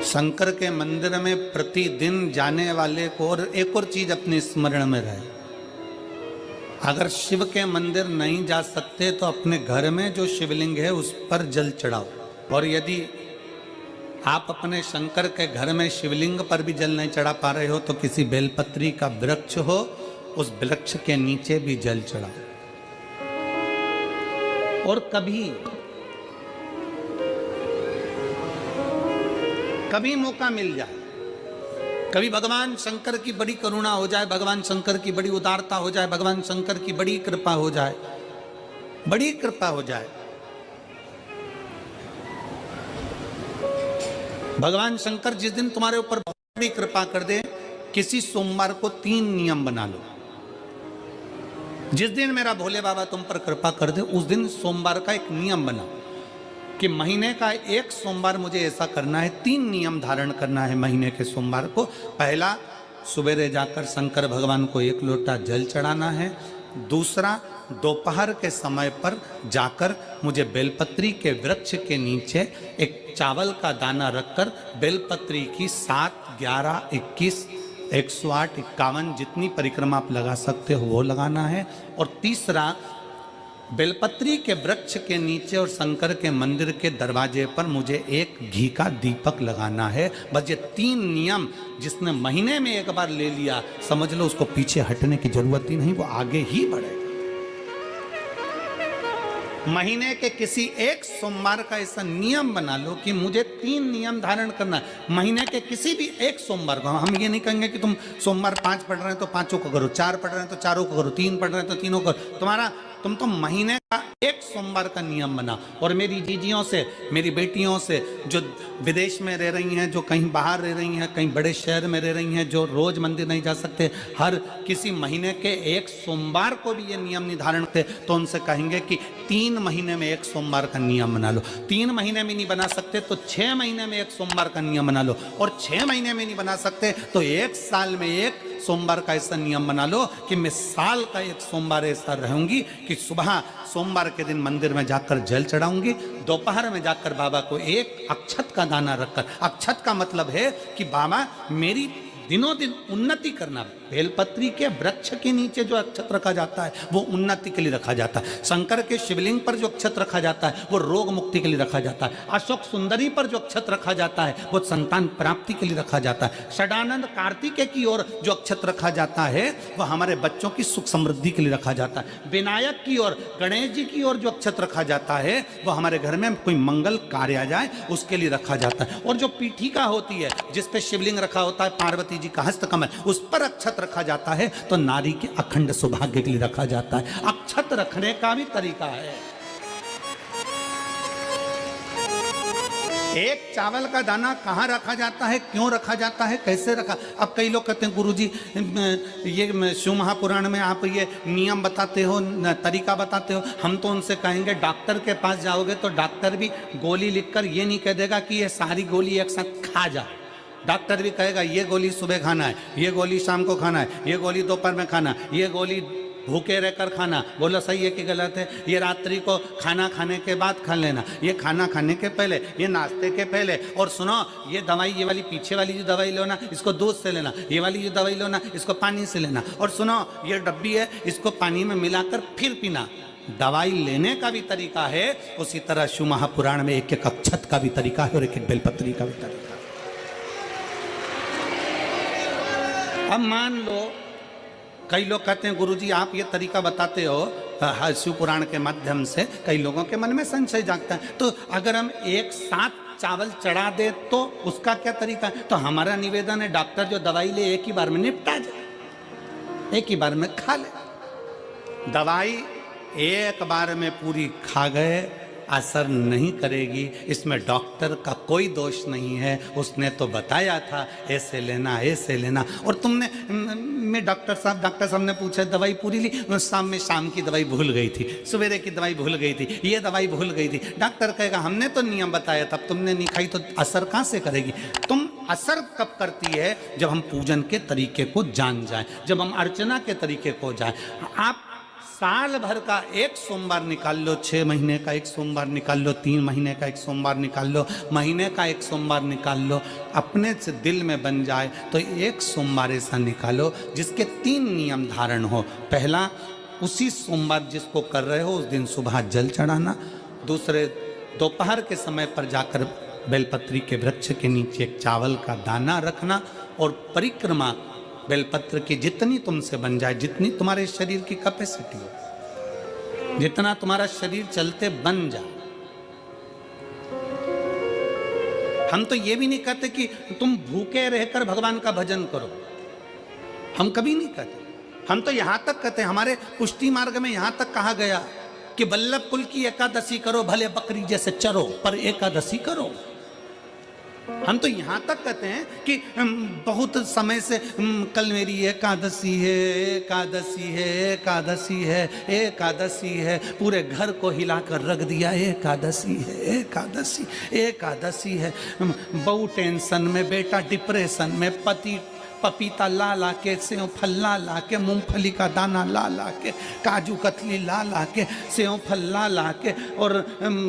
शंकर के मंदिर में प्रतिदिन जाने वाले को और एक और चीज अपने स्मरण में रहे, अगर शिव के मंदिर नहीं जा सकते तो अपने घर में जो शिवलिंग है उस पर जल चढ़ाओ। और यदि आप अपने शंकर के घर में शिवलिंग पर भी जल नहीं चढ़ा पा रहे हो तो किसी बेलपत्री का वृक्ष हो, उस वृक्ष के नीचे भी जल चढ़ाओ। और कभी मौका मिल जाए, कभी भगवान शंकर की बड़ी करुणा हो जाए, भगवान शंकर की बड़ी उदारता हो जाए, भगवान शंकर की बड़ी कृपा हो जाए, बड़ी कृपा हो जाए, भगवान शंकर जिस दिन तुम्हारे ऊपर बहुत बड़ी कृपा कर दे, किसी सोमवार को 3 नियम बना लो। जिस दिन मेरा भोले बाबा तुम पर कृपा कर दे उस दिन सोमवार का एक नियम बना कि महीने का एक सोमवार मुझे ऐसा करना है, 3 नियम धारण करना है महीने के सोमवार को। पहला, सवेरे जाकर शंकर भगवान को 1 लोटा जल चढ़ाना है। दूसरा, दोपहर के समय पर जाकर मुझे बेलपत्री के वृक्ष के नीचे एक चावल का दाना रखकर बेलपत्री की 7, 11, 21, 108, 51 जितनी परिक्रमा आप लगा सकते हो वो लगाना है। और तीसरा, बेलपत्री के वृक्ष के नीचे और शंकर के मंदिर के दरवाजे पर मुझे एक घी का दीपक लगाना है। बस ये 3 नियम जिसने महीने में एक बार ले लिया, समझ लो उसको पीछे हटने की जरूरत ही नहीं, वो आगे ही बढ़े। महीने के किसी एक सोमवार का ऐसा नियम बना लो कि मुझे 3 नियम धारण करना है महीने के किसी भी एक सोमवार को। हम ये नहीं कहेंगे कि तुम सोमवार 5 पढ़ रहे हैं तो 5 को करो, 4 पढ़ रहे हैं तो 4 को करो, 3 पढ़ रहे हैं तो 3 को करो। तुम तो महीने का एक सोमवार का नियम बना। और मेरी जीजियों से, मेरी बेटियों से जो विदेश में रह रही हैं, जो कहीं बाहर रह रही हैं, कहीं बड़े शहर में रह रही हैं, जो रोज मंदिर नहीं जा सकते, हर किसी महीने के एक सोमवार को भी ये नियम निर्धारण थे, तो उनसे कहेंगे कि 3 महीने में एक सोमवार का नियम बना लो। 3 महीने में नहीं बना सकते तो 6 महीने में एक सोमवार का नियम बना लो। और 6 महीने में नहीं बना सकते तो 1 साल में एक सोमवार का ऐसा नियम बना लो कि मैं साल का एक सोमवार ऐसा रहूंगी कि सुबह सोमवार के दिन मंदिर में जाकर जल चढ़ाऊंगी, दोपहर में जाकर बाबा को एक अक्षत का दाना रखकर, अक्षत का मतलब है कि बाबा मेरी दिनों दिन उन्नति करना। बेलपत्री के वृक्ष के नीचे जो अक्षत रखा जाता है वो उन्नति के लिए रखा जाता है। शंकर के शिवलिंग पर जो अक्षत रखा जाता है वो रोग मुक्ति के लिए रखा जाता है। अशोक सुंदरी पर जो अक्षत रखा जाता है वो संतान प्राप्ति के लिए रखा जाता है। षडानंद कार्तिकेय की ओर जो अक्षत रखा जाता है वह हमारे बच्चों की सुख समृद्धि के लिए रखा जाता है। विनायक की ओर, गणेश जी की ओर जो अक्षत रखा जाता है वो हमारे घर में कोई मंगल कार्य आ जाए उसके लिए रखा जाता है। और जो पीठिका होती है जिसपे शिवलिंग रखा होता है, पार्वती जी का हस्तकमल, उस पर अक्षत रखा जाता है तो नारी के अखंड सौभाग्य के लिए रखा जाता है। अक्षत रखने का भी तरीका है। एक चावल का दाना कहाँ रखा जाता है, क्यों रखा जाता है, कैसे रखा। अब कई लोग कहते हैं गुरुजी ये शिव महापुराण में आप ये नियम बताते हो, तरीका बताते हो। हम तो उनसे कहेंगे डॉक्टर के पास जाओगे तो डॉक्टर भी गोली लिखकर ये नहीं कह देगा कि ये सारी गोली एक साथ खा जा। डॉक्टर भी कहेगा ये गोली सुबह खाना है, ये गोली शाम को खाना है, ये गोली दोपहर में खाना, ये गोली भूखे रहकर खाना। बोलो सही है कि गलत है? ये रात्रि को खाना खाने के बाद खा लेना, ये खाना खाने के पहले, ये नाश्ते के पहले। और सुनो, ये दवाई, ये वाली पीछे वाली जो दवाई लो ना इसको दूध से लेना, ये वाली जो दवाई लो ना इसको पानी से लेना। और सुनो, ये डब्बी है इसको पानी में मिलाकर फिर पीना। दवाई लेने का भी तरीका है, उसी तरह शिव महापुराण में एक एक अक्षत का भी तरीका है और एक एक बेलपत्री का भी तरीका है। अब मान लो कई लोग कहते हैं गुरुजी आप ये तरीका बताते हो शिव पुराण के माध्यम से, कई लोगों के मन में संशय जागता है, तो अगर हम एक साथ चावल चढ़ा दे तो उसका क्या तरीका है? तो हमारा निवेदन है डॉक्टर जो दवाई ले एक ही बार में निपटा जाए, एक ही बार में खा ले। दवाई एक बार में पूरी खा गए असर नहीं करेगी, इसमें डॉक्टर का कोई दोष नहीं है। उसने तो बताया था ऐसे लेना, ऐसे लेना। और तुमने मैं डॉक्टर साहब ने पूछा दवाई पूरी ली, शाम की दवाई भूल गई थी, सवेरे की दवाई भूल गई थी, ये दवाई भूल गई थी। डॉक्टर कहेगा हमने तो नियम बताया था, तुमने नहीं खाई तो असर कहाँ से करेगी? तुम असर कब करती है? जब हम पूजन के तरीके को जान जाए, जब हम अर्चना के तरीके को जाए। आप साल भर का एक सोमवार निकाल लो, 6 महीने का एक सोमवार निकाल लो, 3 महीने का एक सोमवार निकाल लो, महीने का एक सोमवार निकाल लो, अपने से दिल में बन जाए तो एक सोमवार ऐसा निकालो जिसके 3 नियम धारण हो। पहला, उसी सोमवार जिसको कर रहे हो उस दिन सुबह जल चढ़ाना। दूसरे, दोपहर के समय पर जाकर बेलपत्री के वृक्ष के नीचे एक चावल का दाना रखना और परिक्रमा बेलपत्र की जितनी तुमसे बन जाए, जितनी तुम्हारे शरीर की कैपेसिटी हो, जितना तुम्हारा शरीर चलते बन जाए। हम तो ये भी नहीं कहते कि तुम भूखे रहकर भगवान का भजन करो, हम कभी नहीं कहते। हम तो यहां तक कहते हैं, हमारे पुष्टि मार्ग में यहां तक कहा गया कि वल्लभ कुल की एकादशी करो, भले बकरी जैसे चरो पर एकादशी करो। हम तो यहां तक कहते हैं कि बहुत समय से कल मेरी एकादशी है, एकादशी है, एकादशी है, एकादशी है, पूरे घर को हिलाकर रख दिया, एकादशी है, एकादशी, एकादशी है। बहू टेंशन में, बेटा डिप्रेशन में, पति पपीता ला ला के, सेव फल ला ला के, मूंगफली का दाना ला ला के, काजू कतली ला ला के, सेव फल ला ला के, और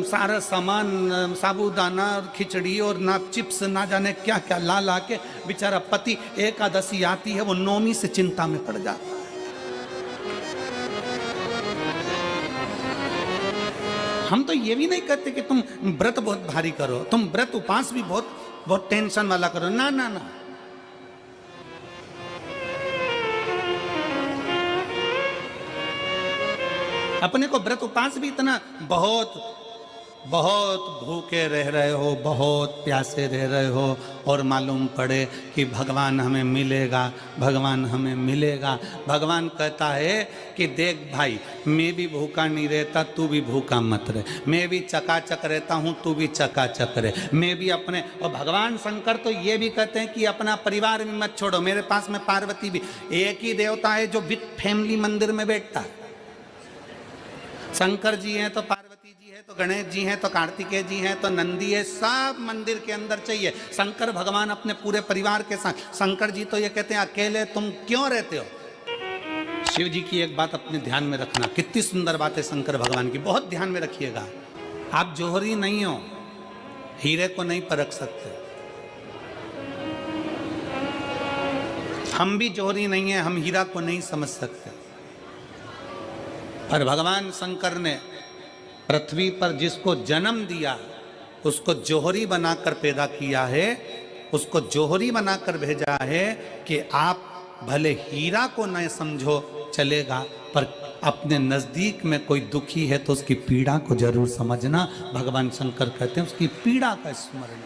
सारा सामान, साबूदाना और खिचड़ी और ना चिप्स ना जाने क्या क्या ला ला के, बेचारा पति एकादशी आती है वो नौमी से चिंता में पड़ जाता है। हम तो ये भी नहीं कहते कि तुम व्रत बहुत भारी करो, तुम व्रत उपास भी बहुत टेंशन वाला करो, ना ना ना। अपने को व्रत उपास भी इतना बहुत भूखे रह रहे हो, बहुत प्यासे रह रहे हो, और मालूम पड़े कि भगवान हमें मिलेगा, भगवान हमें मिलेगा। भगवान कहता है कि देख भाई, मैं भी भूखा नहीं रहता, तू भी भूखा मत रहे, मैं भी चकाचक रहता हूँ, तू भी चकाचक रहे, मैं भी अपने। और भगवान शंकर तो ये भी कहते हैं कि अपना परिवार भी मत छोड़ो। मेरे पास में पार्वती भी, एक ही देवता है जो विद फैमिली मंदिर में बैठता है। शंकर जी हैं तो पार्वती जी है, तो गणेश जी हैं, तो कार्तिकेय जी हैं, तो नंदी है, सब मंदिर के अंदर चाहिए। शंकर भगवान अपने पूरे परिवार के साथ। शंकर जी तो ये कहते हैं अकेले तुम क्यों रहते हो। शिव जी की एक बात अपने ध्यान में रखना, कितनी सुंदर बात है शंकर भगवान की, बहुत ध्यान में रखिएगा। आप जौहरी नहीं हो, हीरे को नहीं परख सकते। हम भी जौहरी नहीं है, हम हीरा को नहीं समझ सकते। पर भगवान शंकर ने पृथ्वी पर जिसको जन्म दिया उसको जौहरी बनाकर पैदा किया है, उसको जौहरी बनाकर भेजा है कि आप भले हीरा को न समझो चलेगा, पर अपने नज़दीक में कोई दुखी है तो उसकी पीड़ा को जरूर समझना। भगवान शंकर कहते हैं उसकी पीड़ा का स्मरण